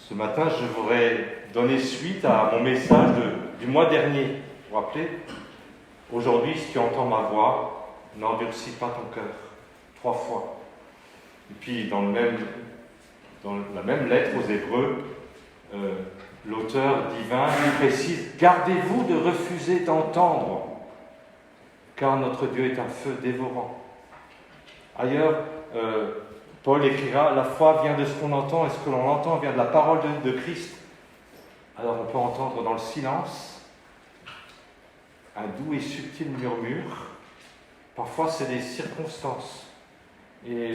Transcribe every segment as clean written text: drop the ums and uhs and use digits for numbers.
Ce matin, je voudrais donner suite à mon message du mois dernier. Vous vous rappelez? Aujourd'hui, si tu entends ma voix, n'endurcis pas ton cœur. 3 fois. Et puis, dans la même lettre aux Hébreux, l'auteur divin lui précise « Gardez-vous de refuser d'entendre, car notre Dieu est un feu dévorant. » Ailleurs, Paul écrira « La foi vient de ce qu'on entend, et ce que l'on entend vient de la parole de Christ. » Alors on peut entendre dans le silence un doux et subtil murmure. Parfois c'est des circonstances. Et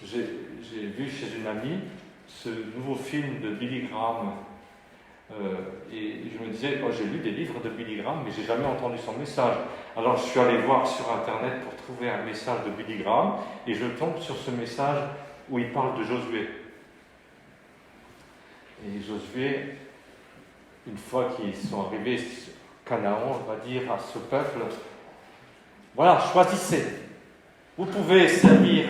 j'ai vu chez une amie ce nouveau film de Billy Graham. Et je me disais, j'ai lu des livres de Billy Graham, mais je n'ai jamais entendu son message. Alors je suis allé voir sur Internet pour trouver un message de Billy Graham, et je tombe sur ce message où il parle de Josué. Et Josué, une fois qu'ils sont arrivés à Canaan, on va dire à ce peuple, voilà, choisissez. Vous pouvez servir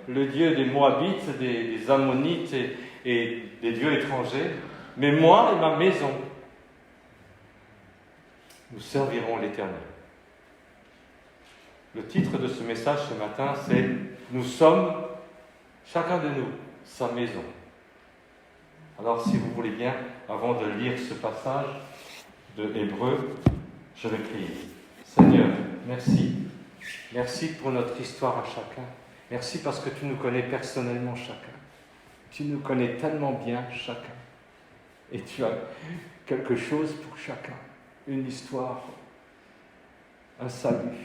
le Dieu des Moabites, des Ammonites et des dieux étrangers, mais moi et ma maison, nous servirons l'Éternel. Le titre de ce message ce matin, c'est « Nous sommes, chacun de nous, sa maison ». Alors si vous voulez bien, avant de lire ce passage de Hébreux, je vais prier. Seigneur, merci. Merci pour notre histoire à chacun. Merci parce que tu nous connais personnellement chacun. Tu nous connais tellement bien chacun. Et tu as quelque chose pour chacun. Une histoire, un salut,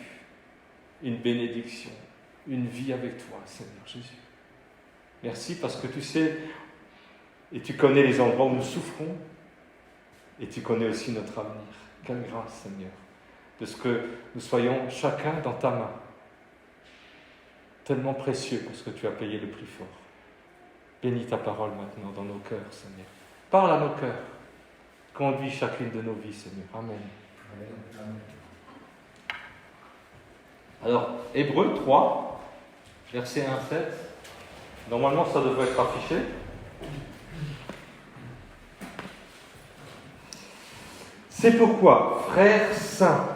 une bénédiction, une vie avec toi, Seigneur Jésus. Merci parce que tu sais et tu connais les endroits où nous souffrons et tu connais aussi notre avenir. Quelle grâce, Seigneur, de ce que nous soyons chacun dans ta main. Tellement précieux parce que tu as payé le prix fort. Bénis ta parole maintenant dans nos cœurs, Seigneur. Parle à nos cœurs. Conduis chacune de nos vies, Seigneur. Amen. Amen. Alors, Hébreux 3, versets 1 à 7. Normalement, ça devrait être affiché. C'est pourquoi, frères saints,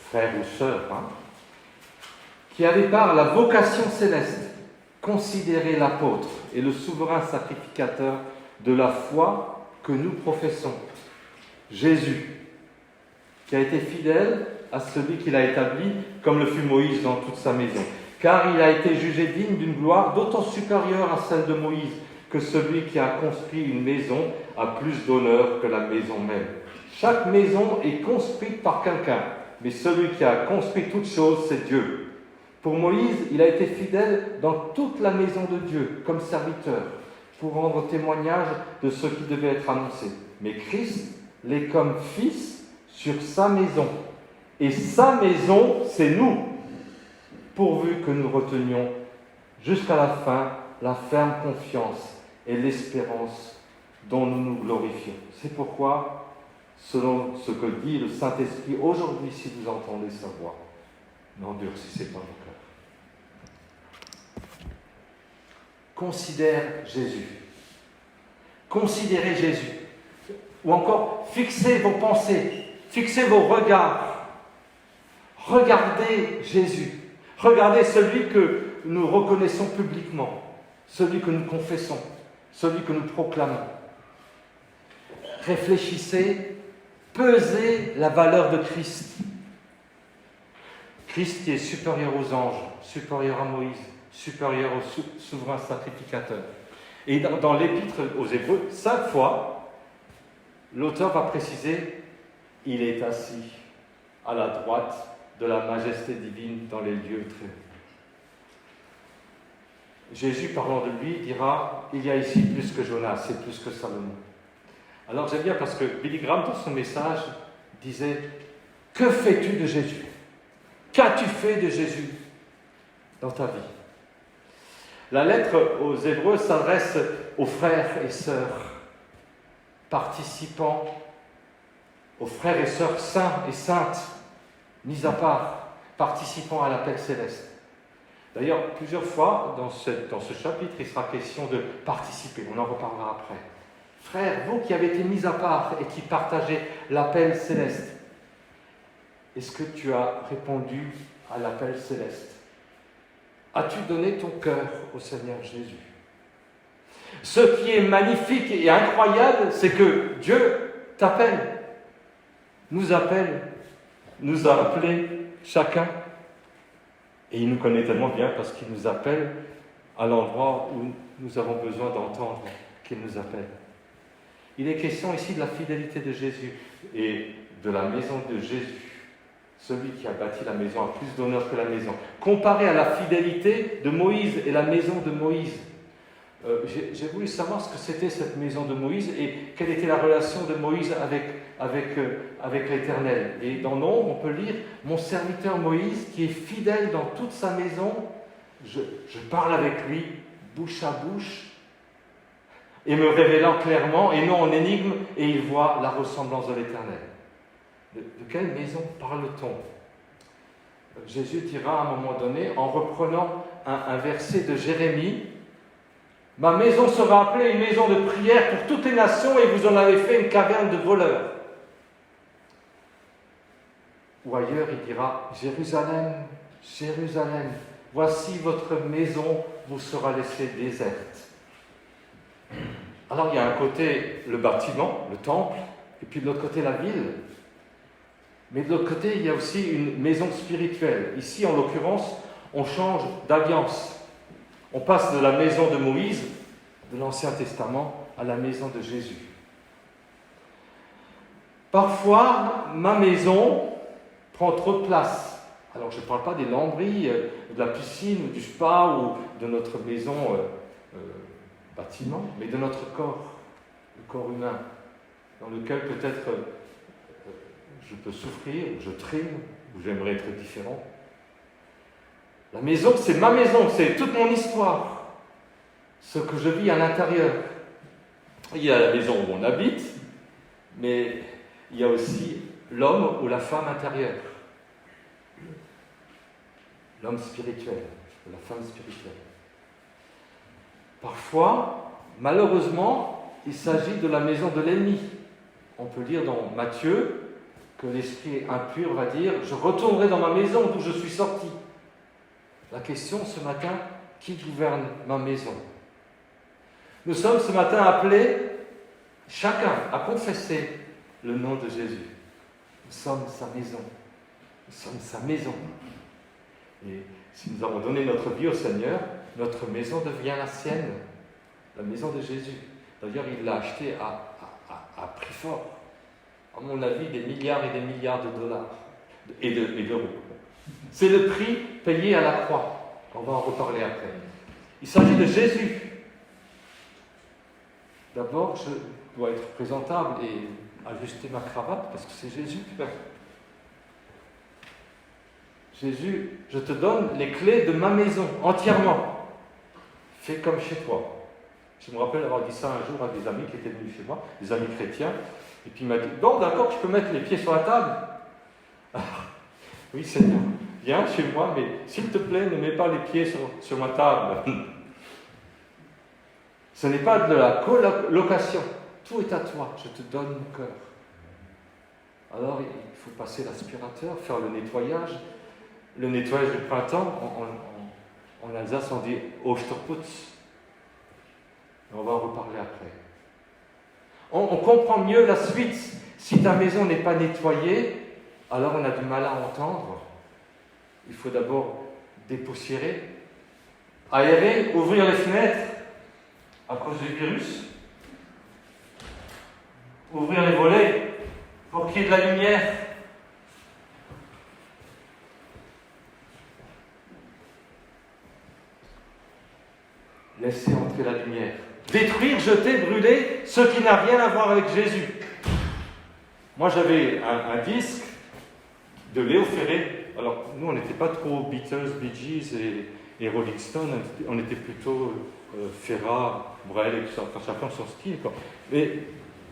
frères ou sœurs, qui avaient part à la vocation céleste, considérez l'apôtre et le souverain sacrificateur de la foi que nous professons, Jésus, qui a été fidèle à celui qu'il a établi, comme le fut Moïse dans toute sa maison. Car il a été jugé digne d'une gloire d'autant supérieure à celle de Moïse, que celui qui a construit une maison a plus d'honneur que la maison même. Chaque maison est construite par quelqu'un, mais celui qui a construit toute chose, c'est Dieu. Pour Moïse, il a été fidèle dans toute la maison de Dieu, comme serviteur, pour rendre témoignage de ce qui devait être annoncé. Mais Christ l'est comme fils sur sa maison. Et sa maison, c'est nous, pourvu que nous retenions jusqu'à la fin la ferme confiance et l'espérance dont nous nous glorifions. C'est pourquoi, selon ce que dit le Saint-Esprit, aujourd'hui, si vous entendez sa voix, n'endurcissez pas vos cœurs. Considère Jésus. Considérez Jésus. Ou encore, fixez vos pensées, fixez vos regards. Regardez Jésus. Regardez celui que nous reconnaissons publiquement, celui que nous confessons, celui que nous proclamons. Réfléchissez, pesez la valeur de Christ. Christ qui est supérieur aux anges, supérieur à Moïse, supérieur au souverain sacrificateur. Et dans l'épître aux Hébreux, 5 fois, l'auteur va préciser « Il est assis à la droite de la majesté divine dans les lieux très hauts. » Jésus, parlant de lui, dira « Il y a ici plus que Jonas, c'est plus que Salomon. » Alors j'aime bien parce que Billy Graham, dans son message, disait « Que fais-tu de Jésus? Qu'as-tu fait de Jésus dans ta vie ?» La lettre aux Hébreux s'adresse aux frères et sœurs, participants, aux frères et sœurs saints et saintes, mis à part, participant à l'appel céleste. D'ailleurs, plusieurs fois dans ce chapitre, il sera question de participer. On en reparlera après. Frères, vous qui avez été mis à part et qui partagez l'appel céleste, est-ce que tu as répondu à l'appel céleste? As-tu donné ton cœur au Seigneur Jésus? Ce qui est magnifique et incroyable, c'est que Dieu t'appelle, nous appelle, nous a appelés chacun. Et il nous connaît tellement bien parce qu'il nous appelle à l'endroit où nous avons besoin d'entendre qu'il nous appelle. Il est question ici de la fidélité de Jésus et de la maison de Jésus. Celui qui a bâti la maison a plus d'honneur que la maison. Comparé à la fidélité de Moïse et la maison de Moïse, j'ai voulu savoir ce que c'était cette maison de Moïse et quelle était la relation de Moïse avec l'Éternel. Et dans Nombre, on peut lire « Mon serviteur Moïse, qui est fidèle dans toute sa maison, je parle avec lui, bouche à bouche, et me révélant clairement, et non en énigme, et il voit la ressemblance de l'Éternel. » De quelle maison parle-t-on? Jésus dira à un moment donné, en reprenant un verset de Jérémie, « Ma maison sera appelée une maison de prière pour toutes les nations, et vous en avez fait une caverne de voleurs. » Ou ailleurs, il dira, « Jérusalem, Jérusalem, voici votre maison vous sera laissée déserte. » Alors il y a un côté le bâtiment, le temple, et puis de l'autre côté la ville. Mais de l'autre côté, il y a aussi une maison spirituelle. Ici, en l'occurrence, on change d'alliance. On passe de la maison de Moïse, de l'Ancien Testament, à la maison de Jésus. Parfois, ma maison prend trop de place. Alors, je ne parle pas des lambris, de la piscine, du spa ou de notre maison bâtiment, mais de notre corps, le corps humain, dans lequel peut-être je peux souffrir, ou je trime, ou j'aimerais être différent. La maison, c'est ma maison, c'est toute mon histoire, ce que je vis à l'intérieur. Il y a la maison où on habite, mais il y a aussi l'homme ou la femme intérieure. L'homme spirituel, ou la femme spirituelle. Parfois, malheureusement, il s'agit de la maison de l'ennemi. On peut lire dans Matthieu que l'esprit impur va dire « Je retournerai dans ma maison d'où je suis sorti ». La question ce matin, qui gouverne ma maison? Nous sommes ce matin appelés, chacun, à confesser le nom de Jésus. Nous sommes sa maison. Nous sommes sa maison. Et si nous avons donné notre vie au Seigneur, notre maison devient la sienne, la maison de Jésus. D'ailleurs, il l'a achetée à prix fort. À mon avis, des milliards et des milliards de dollars et d'euros. C'est le prix payé à la croix. On va en reparler après. Il s'agit de Jésus. D'abord, je dois être présentable et ajuster ma cravate parce que c'est Jésus. Jésus, je te donne les clés de ma maison, entièrement. Fais comme chez toi. Je me rappelle avoir dit ça un jour à des amis qui étaient venus chez moi, des amis chrétiens, et puis il m'a dit, bon d'accord, tu peux mettre les pieds sur la table. Ah, oui Seigneur, viens chez moi, mais s'il te plaît, ne mets pas les pieds sur ma table. Ce n'est pas de la colocation, tout est à toi, je te donne mon cœur. Alors il faut passer l'aspirateur, faire le nettoyage du printemps, en Alsace on dit « Osterputz ». On va en reparler après. On comprend mieux la suite. Si ta maison n'est pas nettoyée, alors on a du mal à entendre. Il faut d'abord dépoussiérer, aérer, ouvrir les fenêtres à cause du virus, ouvrir les volets pour qu'il y ait de la lumière. Laissez entrer la lumière. Détruire, jeter, brûler ce qui n'a rien à voir avec Jésus. Moi, j'avais un disque de Léo Ferré. Alors, nous, on n'était pas trop Beatles, Bee Gees et Rolling Stone. On était plutôt Ferrat, Brel et tout ça. Enfin, chacun son style, quoi. Mais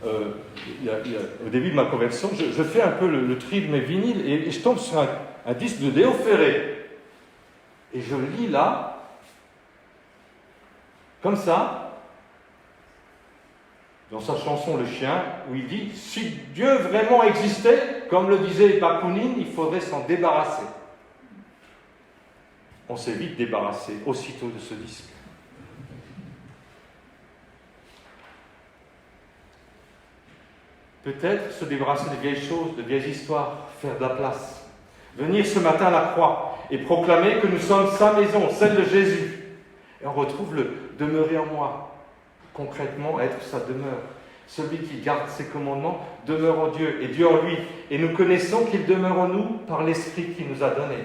au début de ma conversion, je fais un peu le tri de mes vinyles et je tombe sur un disque de Léo Ferré. Et je lis là, comme ça, dans sa chanson Le Chien, où il dit « Si Dieu vraiment existait, comme le disait Bakounine, il faudrait s'en débarrasser. » On s'est vite débarrassé aussitôt de ce disque. Peut-être se débarrasser de vieilles choses, de vieilles histoires, faire de la place. Venir ce matin à la croix et proclamer que nous sommes sa maison, celle de Jésus. Et on retrouve le « demeurer en moi », concrètement être sa demeure. Celui qui garde ses commandements demeure en Dieu et Dieu en lui. Et nous connaissons qu'il demeure en nous par l'Esprit qu'il nous a donné.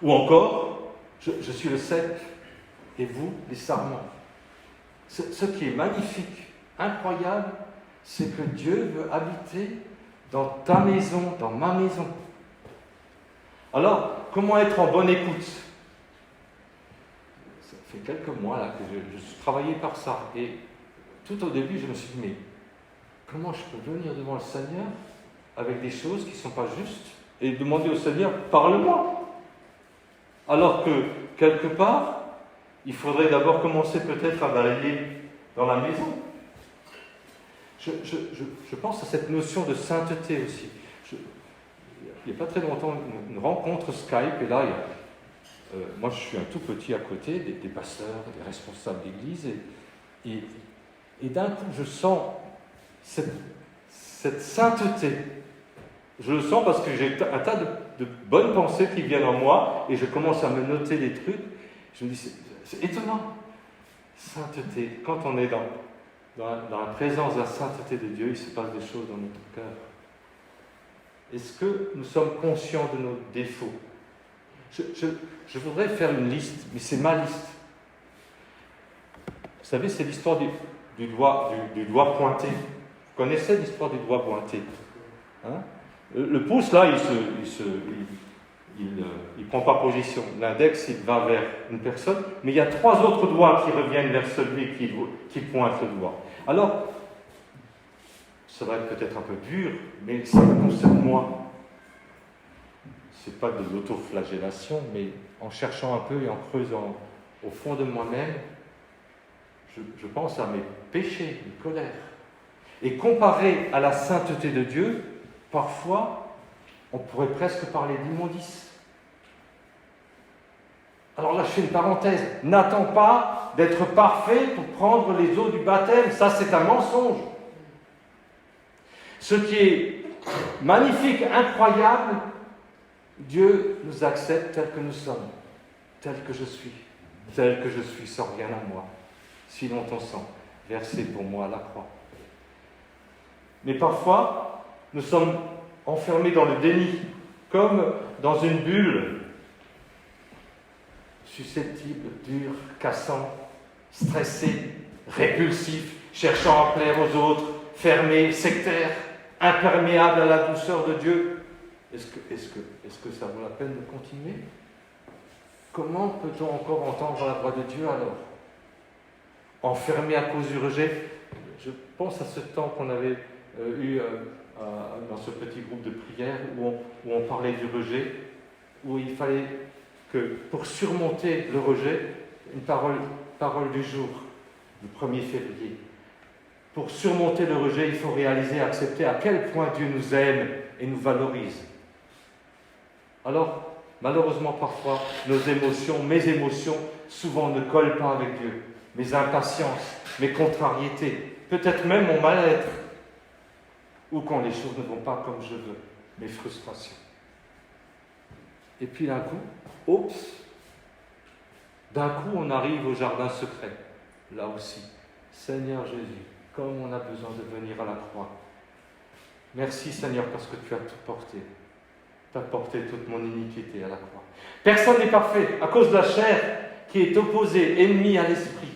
Ou encore, je suis le cep et vous, les sarments. Ce qui est magnifique, incroyable, c'est que Dieu veut habiter dans ta maison, dans ma maison. Alors, comment être en bonne écoute ? Ça fait quelques mois là, que je suis travaillé par ça. Et tout au début, je me suis dit, mais comment je peux venir devant le Seigneur avec des choses qui ne sont pas justes et demander au Seigneur, parle-moi. Alors que, quelque part, il faudrait d'abord commencer peut-être à balayer dans la maison. Je pense à cette notion de sainteté aussi. Il n'y a pas très longtemps, une rencontre Skype, et là, moi je suis un tout petit à côté, des pasteurs, des responsables d'église, et d'un coup je sens cette sainteté. Je le sens parce que j'ai un tas de bonnes pensées qui viennent en moi, et je commence à me noter des trucs. Je me dis, c'est étonnant. Sainteté, quand on est dans la présence de la sainteté de Dieu, il se passe des choses dans notre cœur. Est-ce que nous sommes conscients de nos défauts ? Je voudrais faire une liste, mais c'est ma liste. Vous savez, c'est l'histoire du doigt pointé. Vous connaissez l'histoire du doigt pointé, hein ? Le pouce, là, il prend pas position. L'index, il va vers une personne, mais il y a 3 autres doigts qui reviennent vers celui qui pointe le doigt. Alors, ça va être peut-être un peu dur, mais ça me concerne moi. C'est pas de l'autoflagellation, mais en cherchant un peu et en creusant au fond de moi-même, je pense à mes péchés, mes colères. Et comparé à la sainteté de Dieu, parfois, on pourrait presque parler d'immondice. Alors là, je fais une parenthèse. N'attends pas d'être parfait pour prendre les eaux du baptême. Ça, c'est un mensonge. Ce qui est magnifique, incroyable, Dieu nous accepte tels que nous sommes, tel que je suis sans rien à moi, sinon ton sang, versé pour moi à la croix. Mais parfois, nous sommes enfermés dans le déni, comme dans une bulle, susceptible, dur, cassant, stressé, répulsif, cherchant à plaire aux autres, fermé, sectaire, imperméable à la douceur de Dieu. Est-ce que ça vaut la peine de continuer ? Comment peut-on encore entendre la voix de Dieu alors ? Enfermé à cause du rejet ? Je pense à ce temps qu'on avait eu dans ce petit groupe de prière où on parlait du rejet, où il fallait que, pour surmonter le rejet, une parole du jour, le 1er février. Pour surmonter le rejet, il faut réaliser, accepter à quel point Dieu nous aime et nous valorise. Alors, malheureusement, parfois, mes émotions, souvent ne collent pas avec Dieu. Mes impatiences, mes contrariétés, peut-être même mon mal-être, ou quand les choses ne vont pas comme je veux, mes frustrations. Et puis d'un coup, on arrive au jardin secret. Là aussi, Seigneur Jésus, comme on a besoin de venir à la croix. Merci Seigneur parce que tu as tout porté. Tu as porté toute mon iniquité à la croix. Personne n'est parfait à cause de la chair qui est opposée, ennemie à l'esprit.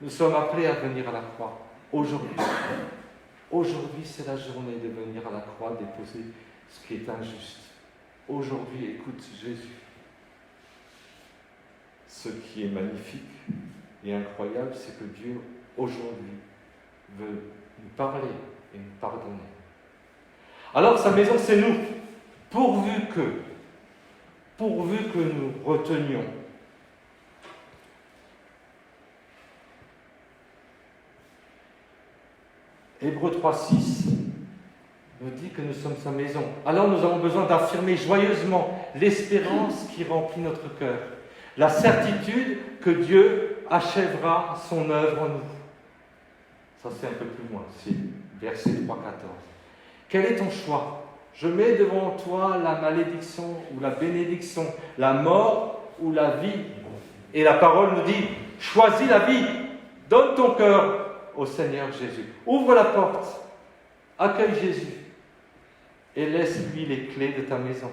Nous sommes appelés à venir à la croix aujourd'hui. Aujourd'hui, c'est la journée de venir à la croix déposer ce qui est injuste. Aujourd'hui, écoute Jésus. Ce qui est magnifique et incroyable, c'est que Dieu, aujourd'hui, veut nous parler et nous pardonner. Alors, sa maison, c'est nous. Pourvu que nous retenions Hébreux 3,6 nous dit que nous sommes sa maison. Alors nous avons besoin d'affirmer joyeusement l'espérance qui remplit notre cœur, la certitude que Dieu achèvera son œuvre en nous. Ça c'est un peu plus loin, c'est verset 3,14. Quel est ton choix? Je mets devant toi la malédiction ou la bénédiction, la mort ou la vie. Et la parole nous dit, choisis la vie, donne ton cœur au Seigneur Jésus. Ouvre la porte, accueille Jésus et laisse-lui les clés de ta maison.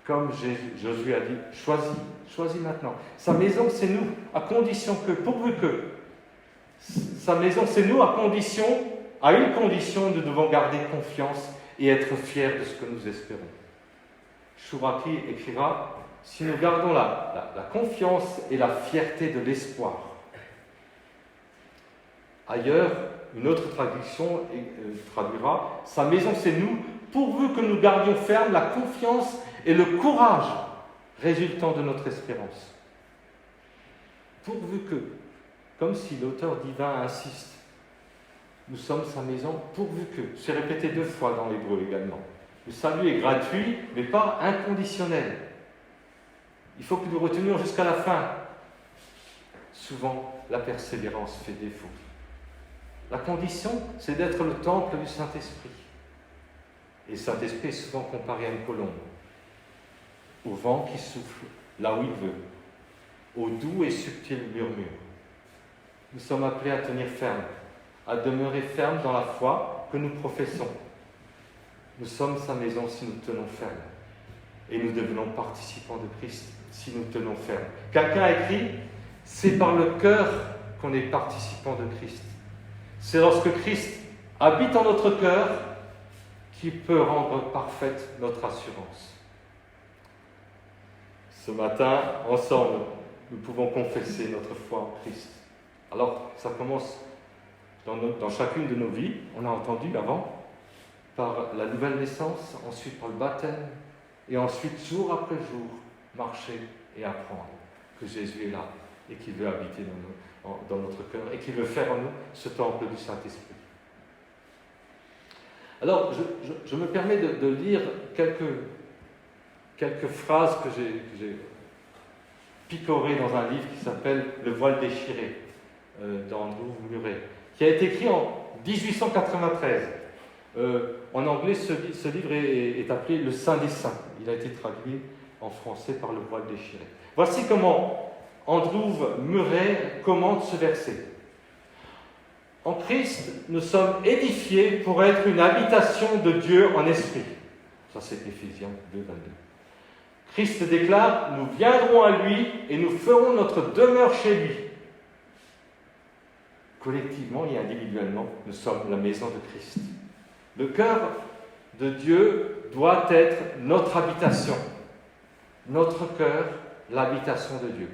Comme Josué a dit, choisis maintenant. Sa maison, c'est nous, à condition que, pourvu que, sa maison, c'est nous, à une condition, nous devons garder confiance et être fiers de ce que nous espérons. Chouraki écrira, si nous gardons la confiance et la fierté de l'espoir. Ailleurs, une autre traduction traduira, sa maison, c'est nous, pourvu que nous gardions ferme la confiance et le courage résultant de notre espérance. Pourvu que, comme si l'auteur divin insiste, nous sommes sa maison, pourvu que, c'est répété 2 fois dans l'hébreu également. Le salut est gratuit, mais pas inconditionnel. Il faut que nous retenions jusqu'à la fin. Souvent, la persévérance fait défaut. La condition, c'est d'être le temple du Saint-Esprit. Et le Saint-Esprit est souvent comparé à une colombe, au vent qui souffle là où il veut, au doux et subtil murmure. Nous sommes appelés à tenir ferme, à demeurer ferme dans la foi que nous professons. Nous sommes sa maison si nous tenons ferme. Et nous devenons participants de Christ si nous tenons ferme. Quelqu'un a écrit, c'est par le cœur qu'on est participant de Christ. C'est lorsque Christ habite en notre cœur qu'il peut rendre parfaite notre assurance. Ce matin, ensemble, nous pouvons confesser notre foi en Christ. Alors, ça commence dans chacune de nos vies, on a entendu avant, par la nouvelle naissance, ensuite par le baptême, et ensuite, jour après jour, marcher et apprendre que Jésus est là et qu'il veut habiter dans notre cœur et qu'il veut faire en nous ce temple du Saint-Esprit. Alors, je me permets de lire quelques phrases que j'ai picorées dans un livre qui s'appelle « Le voile déchiré » d'Andrew Murray, qui a été écrit en 1893. En anglais, ce livre est appelé « Le Saint des Saints ». Il a été traduit en français par « Le voile déchiré ». Voici comment Andrew Murray commente ce verset. En Christ, nous sommes édifiés pour être une habitation de Dieu en esprit. Ça, c'est Éphésiens 2, 22. Christ déclare, nous viendrons à lui et nous ferons notre demeure chez lui. Collectivement et individuellement, nous sommes la maison de Christ. Le cœur de Dieu doit être notre habitation. Notre cœur, l'habitation de Dieu.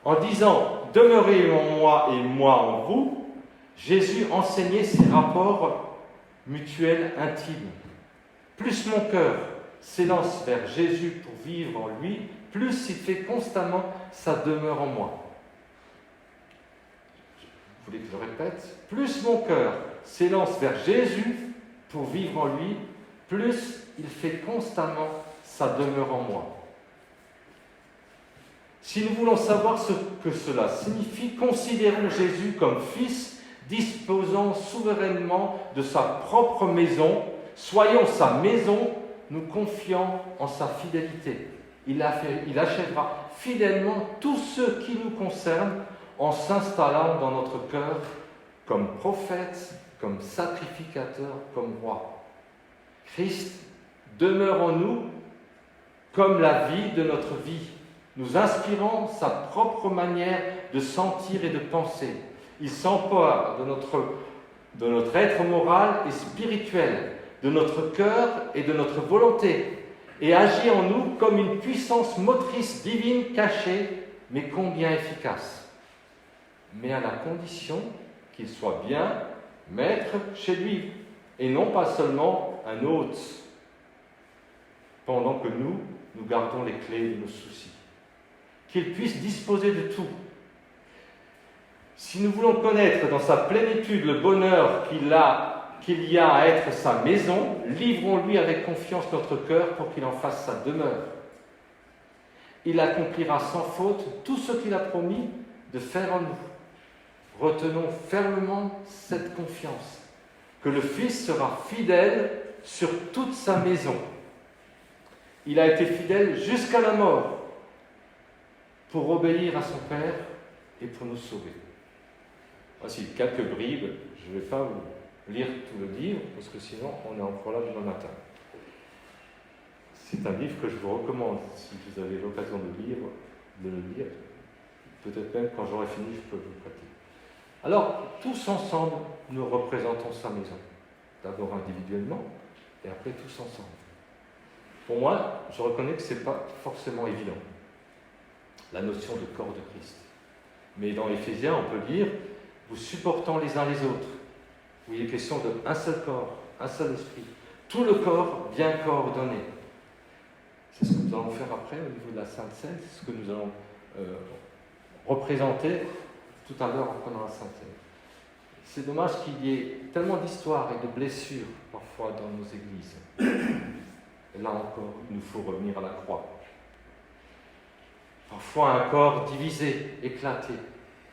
En disant « Demeurez en moi et moi en vous », Jésus enseignait ses rapports mutuels intimes. Plus mon cœur s'élance vers Jésus pour vivre en lui, plus il fait constamment sa demeure en moi. Vous voulez que je le répète? Plus mon cœur s'élance vers Jésus pour vivre en lui, plus il fait constamment sa demeure en moi. Si nous voulons savoir ce que cela signifie, considérons Jésus comme Fils disposant souverainement de sa propre maison. Soyons sa maison, nous confiant en sa fidélité. Il achèvera fidèlement tout ce qui nous concerne en s'installant dans notre cœur comme prophète, comme sacrificateur, comme roi. Christ demeure en nous comme la vie de notre vie, nous inspirant sa propre manière de sentir et de penser. Il s'empare de notre être moral et spirituel, de notre cœur et de notre volonté, et agit en nous comme une puissance motrice divine cachée, mais combien efficace. Mais à la condition qu'il soit bien maître chez lui, et non pas seulement un hôte, pendant que nous gardons les clés de nos soucis. Qu'il puisse disposer de tout. Si nous voulons connaître dans sa plénitude le bonheur qu'il y a à être sa maison, livrons-lui avec confiance notre cœur pour qu'il en fasse sa demeure. Il accomplira sans faute tout ce qu'il a promis de faire en nous. Retenons fermement cette confiance, que le Fils sera fidèle sur toute sa maison. Il a été fidèle jusqu'à la mort pour obéir à son Père et pour nous sauver. Voici quelques bribes. Je ne vais pas vous lire tout le livre, parce que sinon on est encore là demain matin. C'est un livre que je vous recommande, si vous avez l'occasion de le lire. Peut-être même quand j'aurai fini, je peux vous le prêter. Alors, tous ensemble, nous représentons sa maison. D'abord individuellement, et après tous ensemble. Pour moi, je reconnais que ce n'est pas forcément évident, la notion de corps de Christ. Mais dans Éphésiens, on peut lire « vous supportant les uns les autres », où il est question d'un seul corps, un seul esprit, tout le corps bien coordonné. C'est ce que nous allons faire après au niveau de la Sainte Seine, c'est ce que nous allons représenter tout à l'heure en prenant la Sainte Seine. C'est dommage qu'il y ait tellement d'histoires et de blessures parfois dans nos églises. Et là encore, il nous faut revenir à la croix. Parfois un corps divisé, éclaté,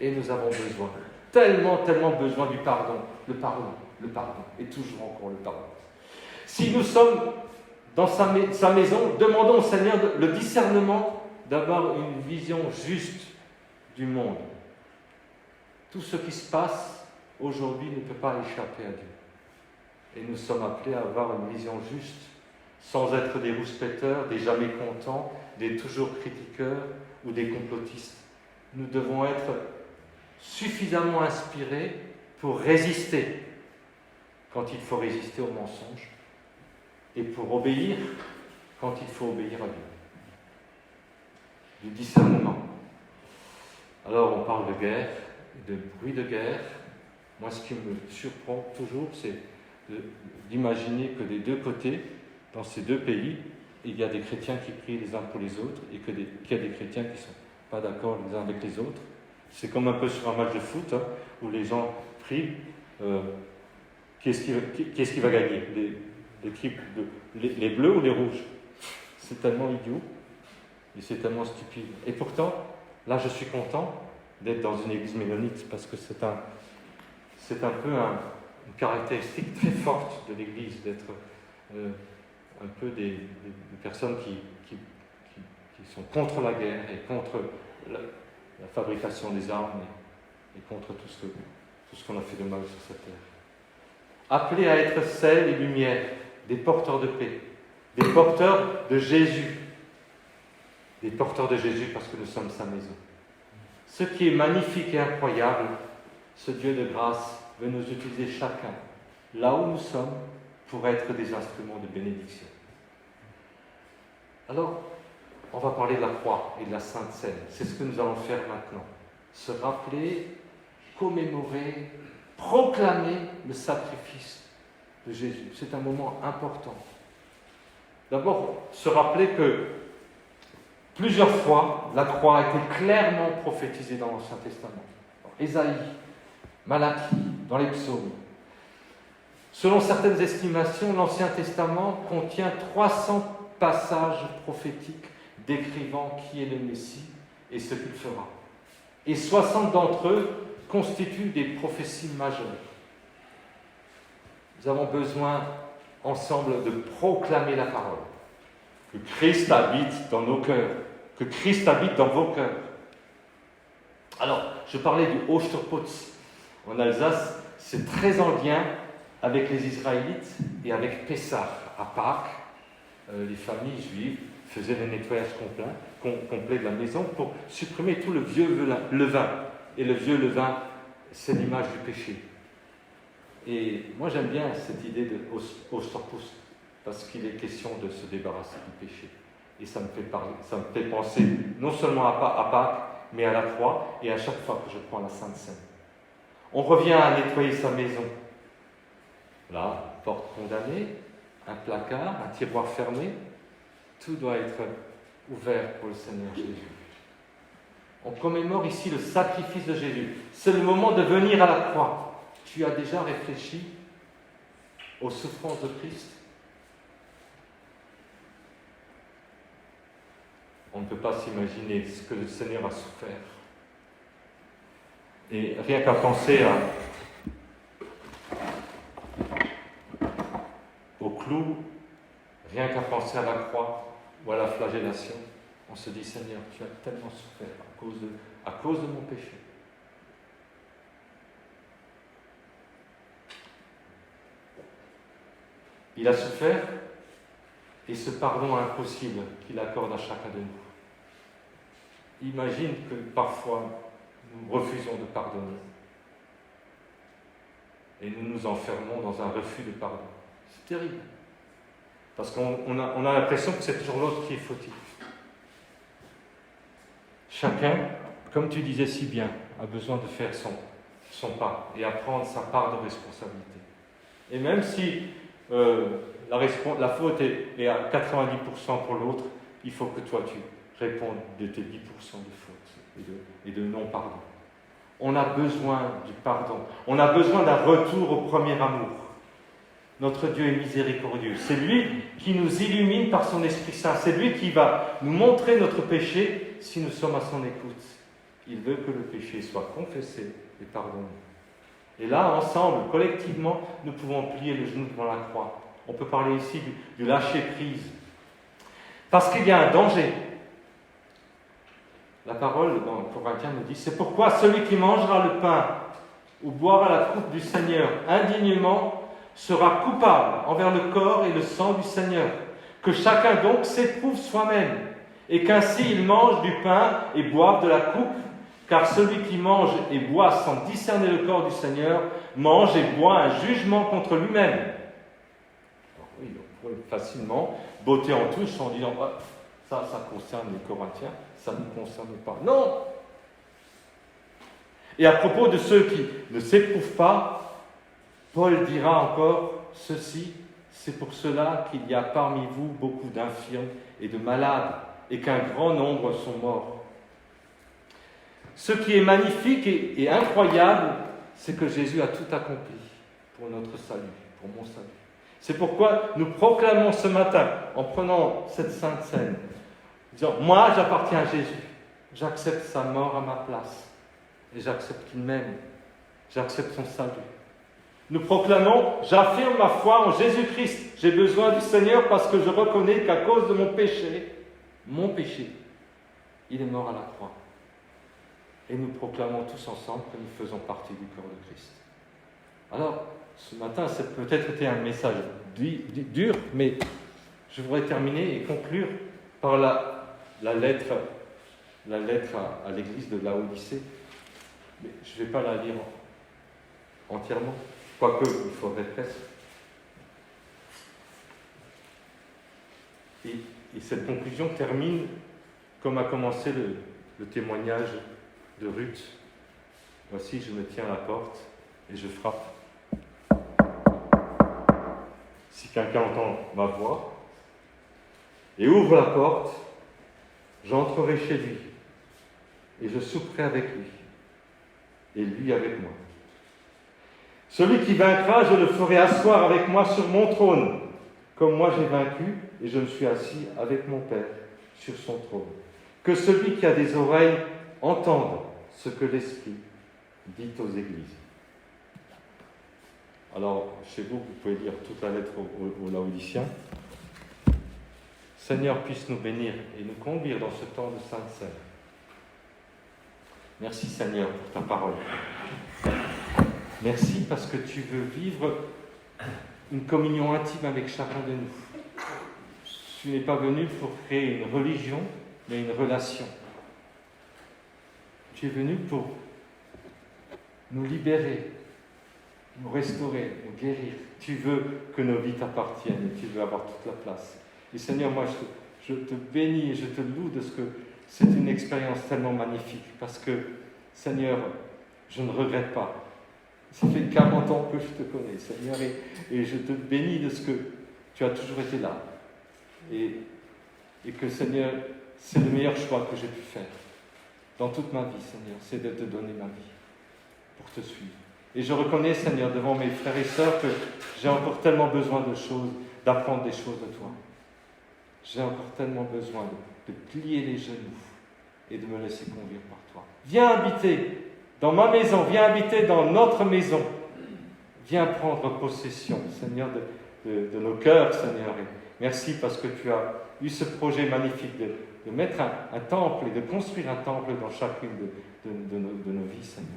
et nous avons besoin, tellement besoin du pardon, le pardon, et toujours encore le pardon. Si nous sommes dans sa maison, demandons au Seigneur le discernement d'avoir une vision juste du monde. Tout ce qui se passe aujourd'hui ne peut pas échapper à Dieu. Et nous sommes appelés à avoir une vision juste, sans être des rouspéteurs, des jamais contents, des toujours critiqueurs ou des complotistes. Nous devons être suffisamment inspirés pour résister quand il faut résister aux mensonges et pour obéir quand il faut obéir à Dieu. Du discernement. Alors on parle de guerre, de bruit de guerre. Moi, ce qui me surprend toujours, c'est d'imaginer que des deux côtés, dans ces deux pays, il y a des chrétiens qui prient les uns pour les autres et qu'il y a des chrétiens qui ne sont pas d'accord les uns avec les autres. C'est comme un peu sur un match de foot, où les gens prient qui est-ce qui va gagner, l'équipe les bleus ou les rouges. C'est tellement idiot et c'est tellement stupide. Et pourtant, là je suis content d'être dans une église ménonite parce que c'est un peu une caractéristique très forte de l'église, d'être un peu des personnes qui sont contre la guerre et contre la fabrication des armes et contre tout ce qu'on a fait de mal sur cette terre. Appelés à être sel et lumière, des porteurs de paix, des porteurs de Jésus. Des porteurs de Jésus parce que nous sommes sa maison. Ce qui est magnifique et incroyable, ce Dieu de grâce veut nous utiliser chacun, là où nous sommes, pour être des instruments de bénédiction. Alors, on va parler de la croix et de la Sainte Seine. C'est ce que nous allons faire maintenant. Se rappeler, commémorer, proclamer le sacrifice de Jésus. C'est un moment important. D'abord, se rappeler que plusieurs fois, la croix a été clairement prophétisée dans l'Ancien Testament. Dans Ésaïe, Malachie, dans les psaumes. Selon certaines estimations, l'Ancien Testament contient 300 passages prophétiques décrivant qui est le Messie et ce qu'il fera. Et 60 d'entre eux constituent des prophéties majeures. Nous avons besoin ensemble de proclamer la parole. Que Christ habite dans nos cœurs, que Christ habite dans vos cœurs. Alors, je parlais du Osterputz. En Alsace, c'est très en lien avec les Israélites et avec Pessah. À Pâques, les familles juives faisaient le nettoyage complet de la maison pour supprimer tout le vieux levain. Et le vieux levain, c'est l'image du péché. Et moi, j'aime bien cette idée de Osterputz, parce qu'il est question de se débarrasser du péché. Et ça me fait penser non seulement à Pâques, mais à la croix, et à chaque fois que je prends la Sainte Seine. On revient à nettoyer sa maison. Là, porte condamnée, un placard, un tiroir fermé, tout doit être ouvert pour le Seigneur Jésus. On commémore ici le sacrifice de Jésus. C'est le moment de venir à la croix. Tu as déjà réfléchi aux souffrances de Christ? On ne peut pas s'imaginer ce que le Seigneur a souffert. Et rien qu'à penser au clou, rien qu'à penser à la croix ou à la flagellation, on se dit, Seigneur, tu as tellement souffert à cause de mon péché. Il a souffert, et ce pardon impossible qu'il accorde à chacun de nous. Imagine que parfois nous refusons de pardonner et nous nous enfermons dans un refus de pardon. C'est terrible. Parce qu'on a l'impression que c'est toujours l'autre qui est fautif. Chacun, comme tu disais si bien, a besoin de faire son part et à prendre sa part de responsabilité. Et même si la faute est à 90% pour l'autre, il faut que toi tu répondes de tes 10% de faute et de non-pardon. On a besoin du pardon. On a besoin d'un retour au premier amour. Notre Dieu est miséricordieux. C'est lui qui nous illumine par son Esprit Saint. C'est lui qui va nous montrer notre péché si nous sommes à son écoute. Il veut que le péché soit confessé et pardonné. Et là, ensemble, collectivement, nous pouvons plier le genou devant la croix. On peut parler ici du lâcher-prise. Parce qu'il y a un danger. La parole dans Corinthiens nous dit, c'est pourquoi celui qui mangera le pain ou boira la coupe du Seigneur indignement sera coupable envers le corps et le sang du Seigneur. Que chacun donc s'éprouve soi-même, et qu'ainsi il mange du pain et boive de la coupe, car celui qui mange et boit sans discerner le corps du Seigneur mange et boit un jugement contre lui-même. Alors oui, on pourrait facilement botter en touche en disant ça concerne les Corinthiens, ça ne nous concerne pas. Non! Et à propos de ceux qui ne s'éprouvent pas, Paul dira encore ceci, c'est pour cela qu'il y a parmi vous beaucoup d'infirmes et de malades, et qu'un grand nombre sont morts. Ce qui est magnifique et incroyable, c'est que Jésus a tout accompli pour notre salut, pour mon salut. C'est pourquoi nous proclamons ce matin, en prenant cette sainte scène, disant, moi j'appartiens à Jésus, j'accepte sa mort à ma place, et j'accepte qu'il m'aime, j'accepte son salut. Nous proclamons, j'affirme ma foi en Jésus-Christ. J'ai besoin du Seigneur parce que je reconnais qu'à cause de mon péché, il est mort à la croix. Et nous proclamons tous ensemble que nous faisons partie du corps de Christ. Alors, ce matin, ça a peut-être été un message dur, mais je voudrais terminer et conclure par la lettre à l'église de Laodicée. Mais je ne vais pas la lire entièrement. Quoique, il faudrait presque. Et cette conclusion termine comme a commencé le témoignage de Ruth. Voici, je me tiens à la porte et je frappe. Si quelqu'un entend ma voix et ouvre la porte, j'entrerai chez lui et je souperai avec lui et lui avec moi. Celui qui vaincra, je le ferai asseoir avec moi sur mon trône, comme moi j'ai vaincu et je me suis assis avec mon Père sur son trône. Que celui qui a des oreilles entende ce que l'Esprit dit aux églises. Alors, chez vous, vous pouvez lire toute la lettre aux Laodiciens. Seigneur puisse nous bénir et nous conduire dans ce temps de Sainte Seine. Merci Seigneur pour ta parole. Merci parce que tu veux vivre une communion intime avec chacun de nous. Tu n'es pas venu pour créer une religion, mais une relation. Tu es venu pour nous libérer, nous restaurer, nous guérir. Tu veux que nos vies t'appartiennent et tu veux avoir toute la place. Et Seigneur, moi je te bénis et je te loue de ce que c'est une expérience tellement magnifique parce que, Seigneur, je ne regrette pas. Ça fait 40 ans que je te connais, Seigneur, et je te bénis de ce que tu as toujours été là. Et que, Seigneur, c'est le meilleur choix que j'ai pu faire. dans toute ma vie, Seigneur, c'est de te donner ma vie pour te suivre. Et je reconnais, Seigneur, devant mes frères et sœurs que j'ai encore tellement besoin de choses, d'apprendre des choses de toi. J'ai encore tellement besoin de plier les genoux et de me laisser conduire par toi. Viens habiter dans ma maison, viens habiter dans notre maison. Viens prendre possession, Seigneur, de nos cœurs, Seigneur. Et merci parce que tu as eu ce projet magnifique de mettre un temple et de construire un temple dans chacune de nos vies, Seigneur.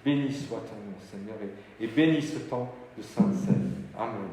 Béni soit ton nom, Seigneur, et béni ce temps de Sainte-Seine. Amen.